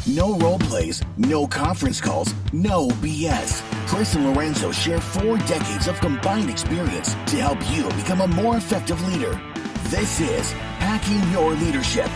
No role plays, no conference calls, no BS. Chris and Lorenzo share 4 decades of combined experience to help you become a more effective leader. This is Hacking Your Leadership.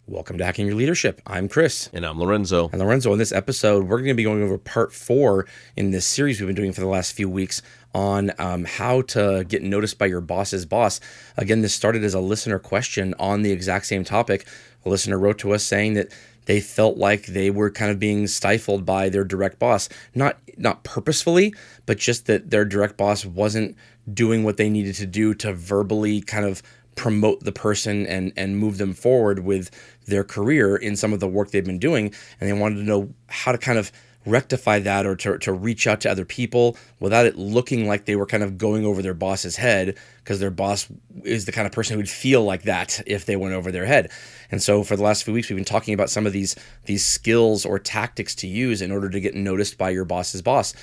Welcome to Hacking Your Leadership. I'm Chris. And I'm Lorenzo. And Lorenzo, in this episode, we're going to be going over part 4 in this series we've been doing for the last few weeks on how to get noticed by your boss's boss. Again, this started as a listener question on the exact same topic. A listener wrote to us saying that they felt like they were kind of being stifled by their direct boss. Not purposefully, but just that their direct boss wasn't doing what they needed to do to verbally kind of promote the person and move them forward with their career in some of the work they've been doing. And they wanted to know how to kind of rectify that or to reach out to other people without it looking like they were kind of going over their boss's head, because their boss is the kind of person who would feel like that if they went over their head. And so for the last few weeks, we've been talking about some of these skills or tactics to use in order to get noticed by your boss's boss.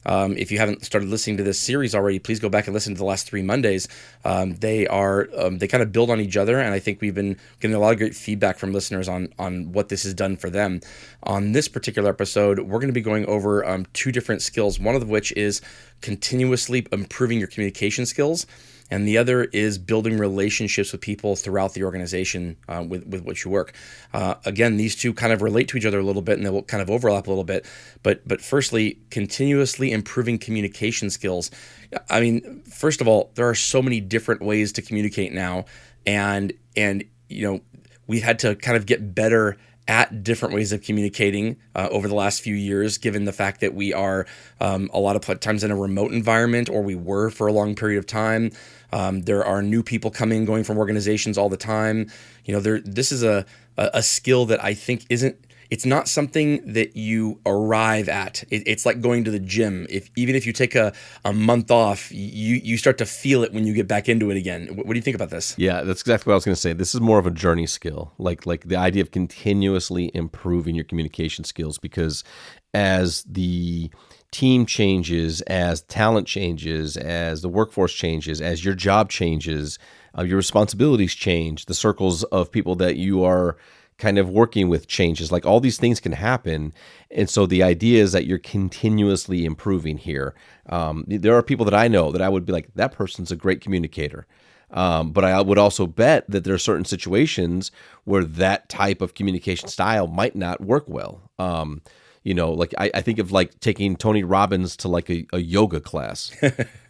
If you haven't started listening to this series already, please go back and listen to the last 3 Mondays. They kind of build on each other, and I think we've been getting a lot of great feedback from listeners on what this has done for them. On this particular episode, we're going to be going over 2 different skills, one of which is continuously improving your communication skills, and the other is building relationships with people throughout the organization with which you work. Again, these two kind of relate to each other a little bit, and they will kind of overlap a little bit. But firstly, continuously improving communication skills. I mean, first of all, there are so many different ways to communicate now, and you know, we've had to kind of get better at different ways of communicating over the last few years, given the fact that we are a lot of times in a remote environment, or we were for a long period of time. There are new people coming and going from organizations all the time. You know, this is a skill that I think it's not something that you arrive at. It's like going to the gym. Even if you take a month off, you start to feel it when you get back into it again. What do you think about this? Yeah, that's exactly what I was going to say. This is more of a journey skill, like the idea of continuously improving your communication skills, because as the team changes, as talent changes, as the workforce changes, as your job changes, your responsibilities change, the circles of people that you are kind of working with changes, like all these things can happen. And so the idea is that you're continuously improving here. There are people that I know that I would be like, that person's a great communicator. But I would also bet that there are certain situations where that type of communication style might not work well. You know, like I think of like taking Tony Robbins to like a yoga class.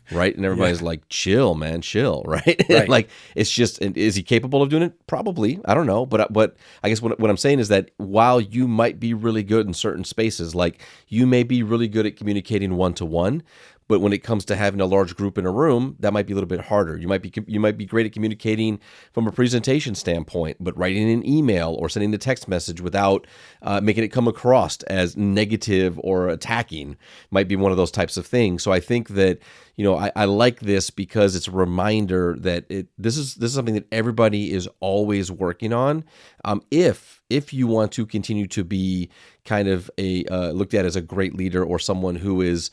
Right. And everybody's like, chill, man, chill. Right. Like, it's just, is he capable of doing it? Probably. I don't know. But I guess what I'm saying is that while you might be really good in certain spaces, like you may be really good at communicating one-to-one, but when it comes to having a large group in a room, that might be a little bit harder. You might be great at communicating from a presentation standpoint, but writing an email or sending a text message without making it come across as negative or attacking might be one of those types of things. So I think that, you know, I like this because it's a reminder that this is something that everybody is always working on. If you want to continue to be kind of looked at as a great leader, or someone who is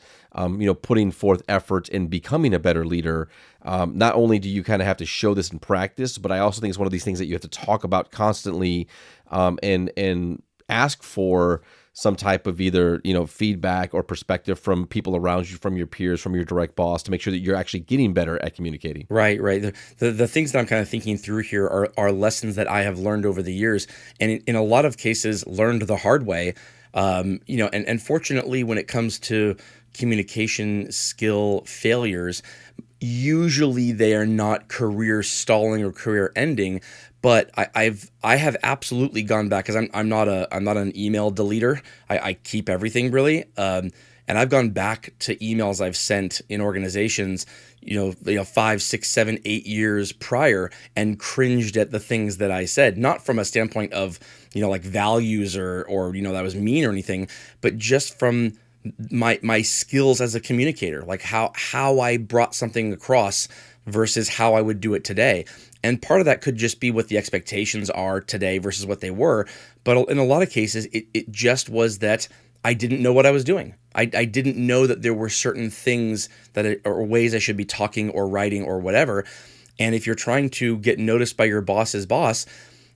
putting forth effort and becoming a better leader, not only do you kind of have to show this in practice, but I also think it's one of these things that you have to talk about constantly, and ask for some type of either, feedback or perspective from people around you, from your peers, from your direct boss, to make sure that you're actually getting better at communicating. Right. The things that I'm kind of thinking through here are lessons that I have learned over the years, and in a lot of cases learned the hard way. And fortunately, when it comes to communication skill failures, usually they are not career stalling or career ending. But I have absolutely gone back, because I'm not an email deleter. I keep everything really, and I've gone back to emails I've sent in organizations, 5, 6, 7, 8 years prior, and cringed at the things that I said, not from a standpoint of like values or that was mean or anything, but just from my skills as a communicator, like how I brought something across versus how I would do it today. And part of that could just be what the expectations are today versus what they were. But in a lot of cases, it just was that I didn't know what I was doing. I didn't know that there were certain things or ways I should be talking or writing or whatever. And if you're trying to get noticed by your boss's boss,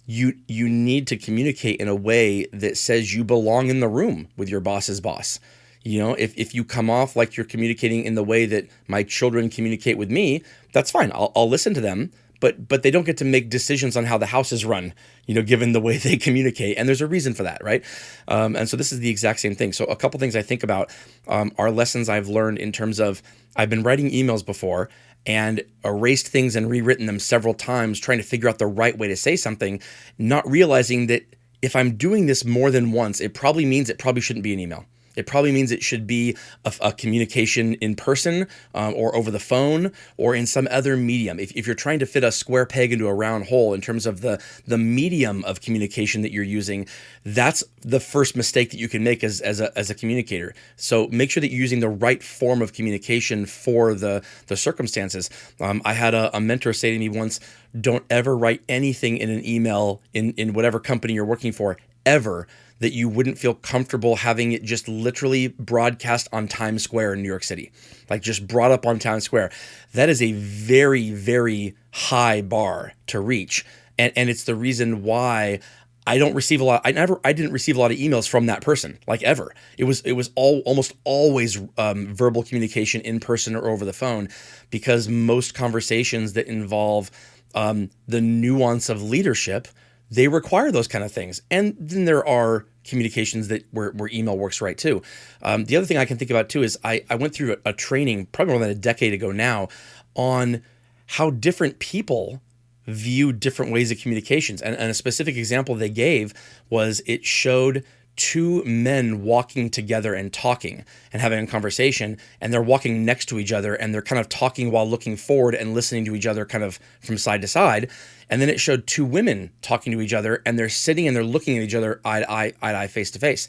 you need to communicate in a way that says you belong in the room with your boss's boss. If you come off like you're communicating in the way that my children communicate with me, that's fine. I'll listen to them, but they don't get to make decisions on how the house is run, given the way they communicate. And there's a reason for that, right? And so this is the exact same thing. So a couple things I think about are lessons I've learned in terms of I've been writing emails before and erased things and rewritten them several times, trying to figure out the right way to say something, not realizing that if I'm doing this more than once, it probably means it probably shouldn't be an email. It probably means it should be a communication in person or over the phone or in some other medium. If you're trying to fit a square peg into a round hole in terms of the medium of communication that you're using, that's the first mistake that you can make as a communicator. So make sure that you're using the right form of communication for the circumstances. I had a mentor say to me once, don't ever write anything in an email in whatever company you're working for, ever, that you wouldn't feel comfortable having it just literally broadcast on Times Square in New York City, like just brought up on Times Square. That is a very, very high bar to reach. And it's the reason why I don't receive a lot. I didn't receive a lot of emails from that person, like ever. It was almost always verbal communication in person or over the phone, because most conversations that involve the nuance of leadership, they require those kind of things. And then there are communications that where email works right too. The other thing I can think about too is I went through a training probably more than a decade ago now on how different people view different ways of communications. And a specific example they gave was it showed two men walking together and talking and having a conversation, and they're walking next to each other and they're kind of talking while looking forward and listening to each other kind of from side to side. And then it showed two women talking to each other and they're sitting and they're looking at each other eye to eye, face to face.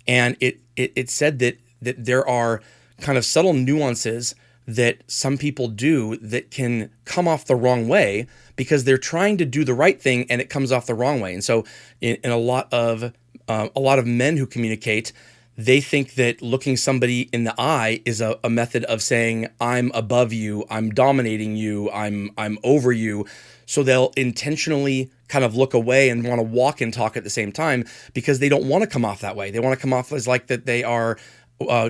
And it said that there are kind of subtle nuances that some people do that can come off the wrong way because they're trying to do the right thing and it comes off the wrong way. And so in a lot of men who communicate, they think that looking somebody in the eye is a method of saying, I'm above you, I'm dominating you, I'm over you. So they'll intentionally kind of look away and want to walk and talk at the same time because they don't want to come off that way. They want to come off as like that they are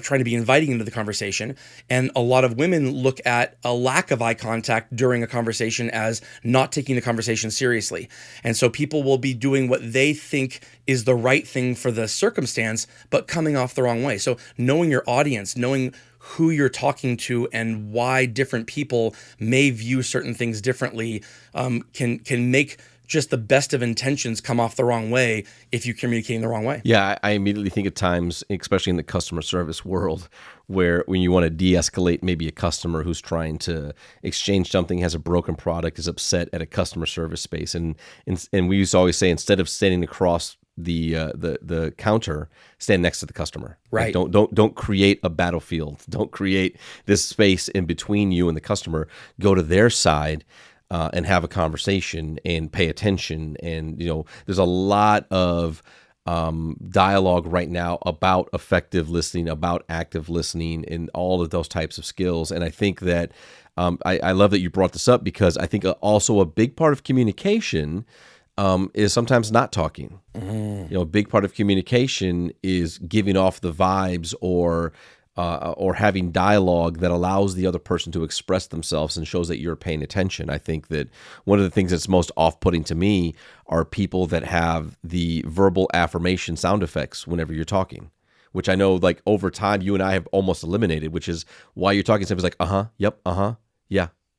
trying to be inviting into the conversation. And a lot of women look at a lack of eye contact during a conversation as not taking the conversation seriously. And so people will be doing what they think is the right thing for the circumstance, but coming off the wrong way. So knowing your audience, knowing who you're talking to and why different people may view certain things differently can make just the best of intentions come off the wrong way if you're communicating the wrong way. Yeah, I immediately think of times, especially in the customer service world, where when you want to de-escalate maybe a customer who's trying to exchange something, has a broken product, is upset at a customer service space. And we used to always say, instead of standing across the counter, stand next to the customer. Right. Like don't create a battlefield. Don't create this space in between you and the customer. Go to their side and have a conversation and pay attention. And there's a lot of dialogue right now about effective listening, about active listening, and all of those types of skills. And I think that I love that you brought this up, because I think also a big part of communication is sometimes not talking. A big part of communication is giving off the vibes or having dialogue that allows the other person to express themselves and shows that you're paying attention. I think that one of the things that's most off-putting to me are people that have the verbal affirmation sound effects whenever you're talking, which I know like over time you and I have almost eliminated, which is why you're talking to somebody like, yep,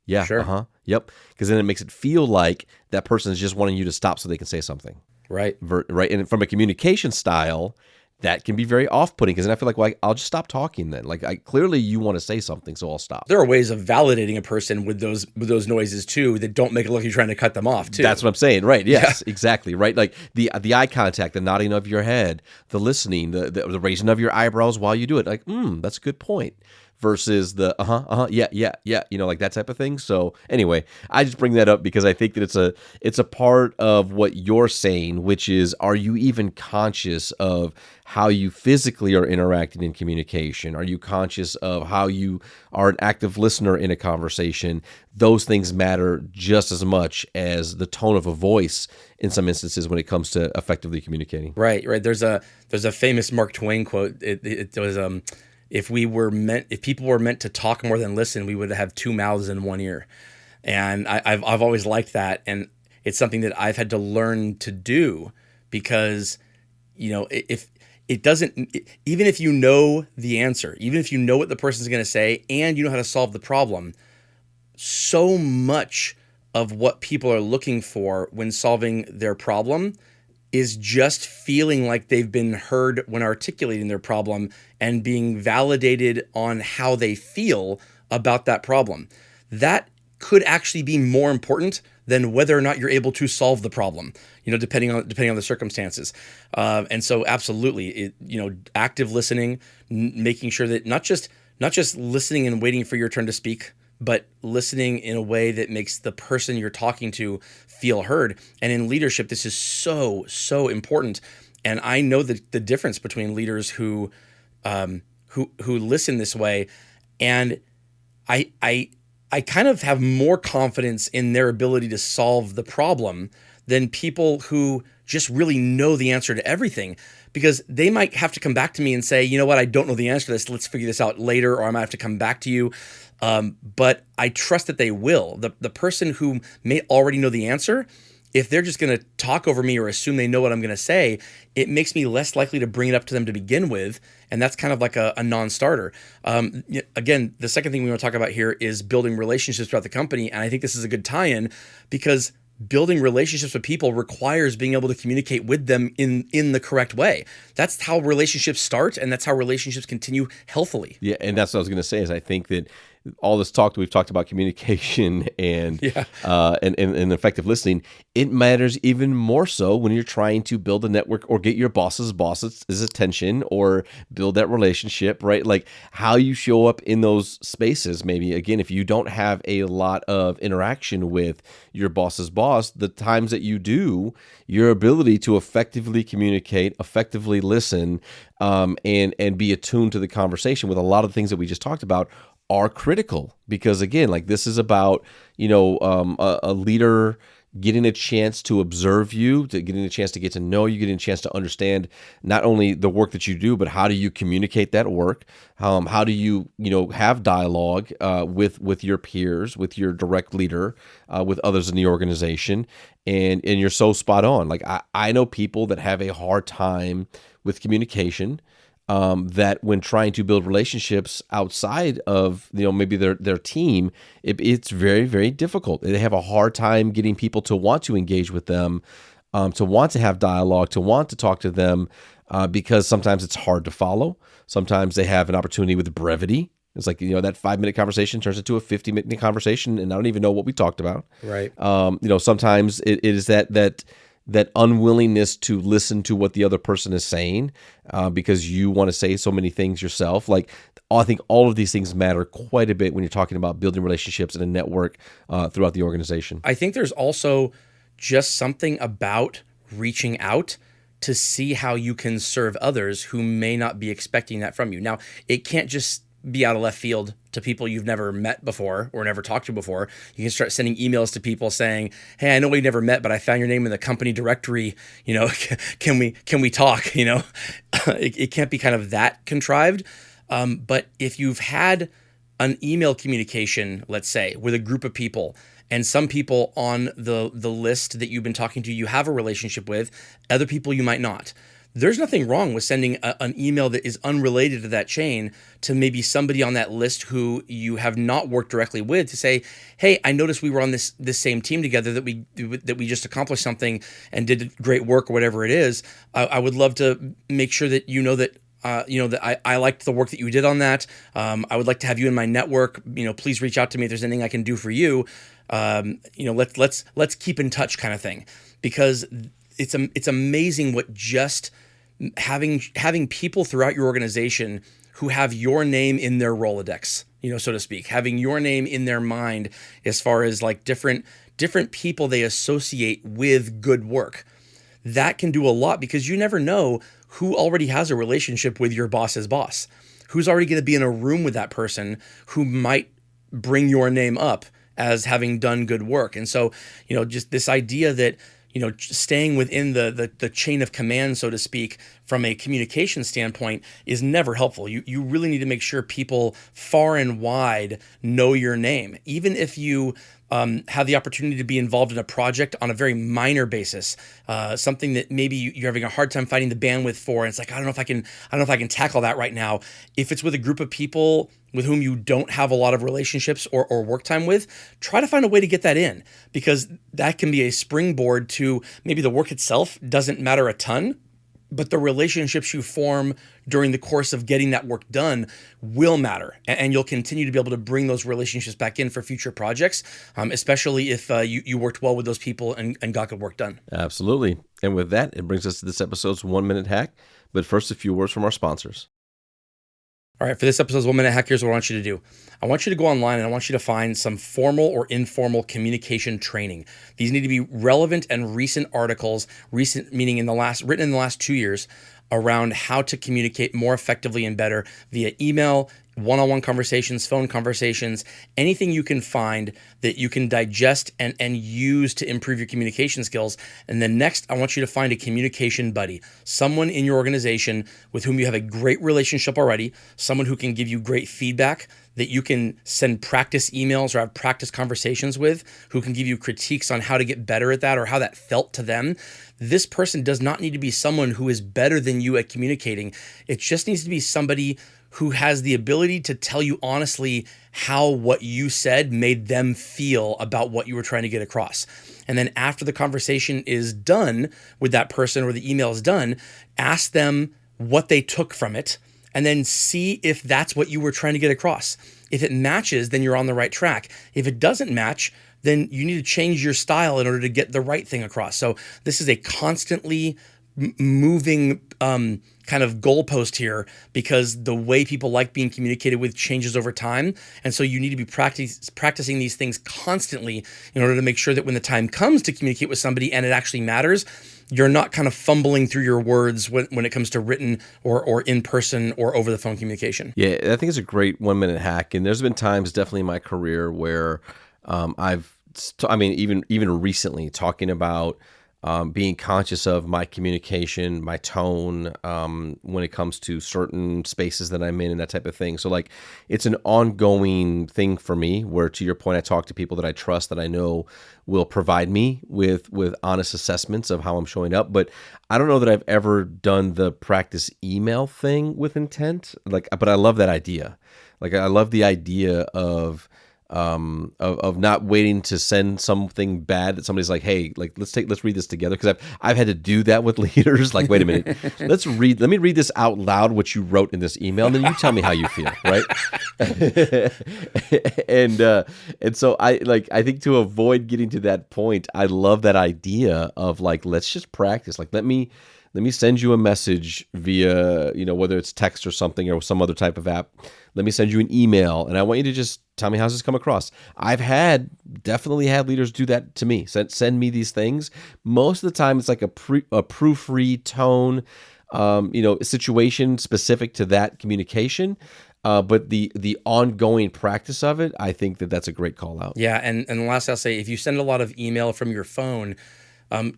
yeah, sure. Yep. Because then it makes it feel like that person is just wanting you to stop so they can say something. Right. Right. And from a communication style, that can be very off-putting, because then I feel like, well, I'll just stop talking then. Like, clearly you want to say something, so I'll stop. There are ways of validating a person with those noises too that don't make it look like you're trying to cut them off too. That's what I'm saying. Right. Yes, yeah. Exactly. Right. Like the eye contact, the nodding of your head, the listening, the raising of your eyebrows while you do it. Like, that's a good point. versus the yeah, like that type of thing. So anyway, I just bring that up because I think that it's a part of what you're saying, which is, are you even conscious of how you physically are interacting in communication? Are you conscious of how you are an active listener in a conversation? Those things matter just as much as the tone of a voice in some instances when it comes to effectively communicating. Right. There's a famous Mark Twain quote. It was if people were meant to talk more than listen, we would have two mouths and one ear. And I've always liked that, and it's something that I've had to learn to do because, if it doesn't, even if you know the answer, even if you know what the person's going to say and you know how to solve the problem, so much of what people are looking for when solving their problem is just feeling like they've been heard when articulating their problem and being validated on how they feel about that problem. That could actually be more important than whether or not you're able to solve the problem, depending on the circumstances. And so absolutely, active listening, making sure that not just listening and waiting for your turn to speak, but listening in a way that makes the person you're talking to feel heard. And in leadership, this is so, so important. And I know the difference between leaders who listen this way, and I kind of have more confidence in their ability to solve the problem than people who just really know the answer to everything, because they might have to come back to me and say, you know what, I don't know the answer to this. Let's figure this out later, or I might have to come back to you. But I trust that they will. The person who may already know the answer, if they're just going to talk over me or assume they know what I'm going to say, it makes me less likely to bring it up to them to begin with. And that's kind of like a non-starter. Again, the second thing we want to talk about here is building relationships throughout the company. And I think this is a good tie-in because building relationships with people requires being able to communicate with them in the correct way. That's how relationships start, and that's how relationships continue healthily. Yeah, and that's what I was going to say is I think that all this talk that we've talked about communication and and effective listening, it matters even more so when you're trying to build a network or get your boss's attention or build that relationship, right? Like how you show up in those spaces. Maybe again, if you don't have a lot of interaction with your boss's boss, the times that you do, your ability to effectively communicate, effectively listen, and be attuned to the conversation with a lot of the things that we just talked about are critical, because again, like this is about, a leader getting a chance to observe you, getting a chance to get to know you, getting a chance to understand not only the work that you do, but how do you communicate that work? How do you, have dialogue with your peers, with your direct leader, with others in the organization? And you're so spot on. Like I know people that have a hard time with communication, that when trying to build relationships outside of maybe their team, it's very, very difficult. They have a hard time getting people to want to engage with them, to want to have dialogue, to want to talk to them, because sometimes it's hard to follow. Sometimes they have an opportunity with brevity. It's like, that 5-minute conversation turns into a 50-minute conversation, and I don't even know what we talked about. Right. Sometimes it is that unwillingness to listen to what the other person is saying, because you want to say so many things yourself. Like, I think all of these things matter quite a bit when you're talking about building relationships in a network throughout the organization. I think there's also just something about reaching out to see how you can serve others who may not be expecting that from you. Now, it can't just be out of left field to people you've never met before or never talked to before. You can start sending emails to people saying, "Hey, I know we never met, but I found your name in the company directory. Can we talk?" It can't be kind of that contrived. But if you've had an email communication, let's say, with a group of people, and some people on the list that you've been talking to, you have a relationship with, other people you might not. There's nothing wrong with sending an email that is unrelated to that chain to maybe somebody on that list who you have not worked directly with, to say, "Hey, I noticed we were on this same team together, that we just accomplished something and did great work," or whatever it is. I would love to make sure that that I liked the work that you did on that. I would like to have you in my network. Please reach out to me if there's anything I can do for you. Let's keep in touch, kind of thing, because it's amazing what just having people throughout your organization who have your name in their Rolodex, so to speak, having your name in their mind as far as like different people they associate with good work. That can do a lot because you never know who already has a relationship with your boss's boss, who's already going to be in a room with that person who might bring your name up as having done good work. And so, just this idea that, staying within the chain of command, so to speak, from a communication standpoint is never helpful. You really need to make sure people far and wide know your name. Even if you have the opportunity to be involved in a project on a very minor basis, something that maybe you're having a hard time finding the bandwidth for, and it's like, I don't know if I can tackle that right now. If it's with a group of people with whom you don't have a lot of relationships or work time with, try to find a way to get that in, because that can be a springboard to maybe the work itself doesn't matter a ton, but the relationships you form during the course of getting that work done will matter. And you'll continue to be able to bring those relationships back in for future projects, especially if you worked well with those people and got good work done. Absolutely. And with that, it brings us to this episode's 1 Minute Hack. But first, a few words from our sponsors. All right, for this episode's 1 Minute Hack, here's what I want you to do. I want you to go online and I want you to find some formal or informal communication training. These need to be relevant and recent articles, recent meaning written in the last 2 years, around how to communicate more effectively and better via email, one-on-one conversations, phone conversations, anything you can find that you can digest and use to improve your communication skills. And then next, I want you to find a communication buddy, someone in your organization with whom you have a great relationship already, someone who can give you great feedback that you can send practice emails or have practice conversations with, who can give you critiques on how to get better at that or how that felt to them. This person does not need to be someone who is better than you at communicating. It just needs to be somebody who has the ability to tell you honestly how what you said made them feel about what you were trying to get across. And then after the conversation is done with that person or the email is done, ask them what they took from it, and then see if that's what you were trying to get across. If it matches, then you're on the right track. If it doesn't match, then you need to change your style in order to get the right thing across. So this is a constantly moving kind of goalpost here, because the way people like being communicated with changes over time. And so you need to be practicing these things constantly in order to make sure that when the time comes to communicate with somebody and it actually matters, you're not kind of fumbling through your words when it comes to written or in person or over the phone communication. Yeah, I think it's a great 1 minute hack. And there's been times definitely in my career where even recently talking about being conscious of my communication, my tone, when it comes to certain spaces that I'm in and that type of thing. So like, it's an ongoing thing for me where, to your point, I talk to people that I trust, that I know will provide me with honest assessments of how I'm showing up. But I don't know that I've ever done the practice email thing with intent. But I love that idea. Like, I love the idea of not waiting to send something bad that somebody's like, hey, like let's read this together, because I've had to do that with leaders. Like, wait a minute, let me read this out loud, what you wrote in this email, and then you tell me how you feel, right? and so I think to avoid getting to that point, I love that idea of like, let's just practice. Like, let me send you a message via, whether it's text or something or some other type of app. Let me send you an email, and I want you to just tell me how's this come across. I've definitely had leaders do that to me. Send me these things. Most of the time, it's like a proofread tone, situation specific to that communication. But the ongoing practice of it, I think that's a great call out. Yeah, and the last I'll say, if you send a lot of email from your phone,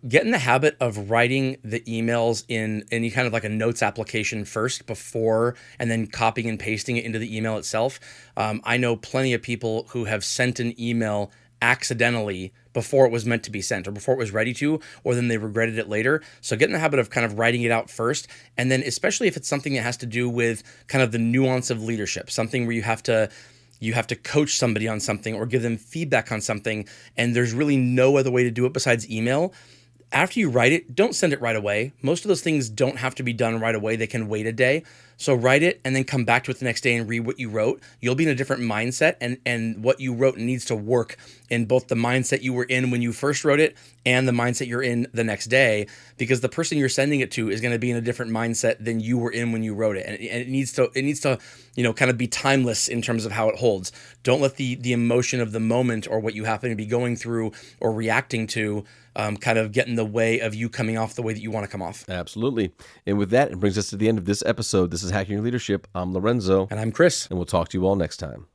get in the habit of writing the emails in any kind of like a notes application first before, and then copying and pasting it into the email itself. I know plenty of people who have sent an email accidentally before it was meant to be sent, or before it was ready to, or then they regretted it later. So get in the habit of kind of writing it out first. And then especially if it's something that has to do with kind of the nuance of leadership, something where you have to coach somebody on something or give them feedback on something, and there's really no other way to do it besides email. After you write it, don't send it right away. Most of those things don't have to be done right away. They can wait a day. So write it and then come back to it the next day and read what you wrote. You'll be in a different mindset, and what you wrote needs to work in both the mindset you were in when you first wrote it and the mindset you're in the next day, because the person you're sending it to is going to be in a different mindset than you were in when you wrote it. And it needs to, kind of be timeless in terms of how it holds. Don't let the emotion of the moment or what you happen to be going through or reacting to kind of get in the way of you coming off the way that you want to come off. Absolutely. And with that, it brings us to the end of this episode. This is Hacking Your Leadership. I'm Lorenzo. And I'm Chris. And we'll talk to you all next time.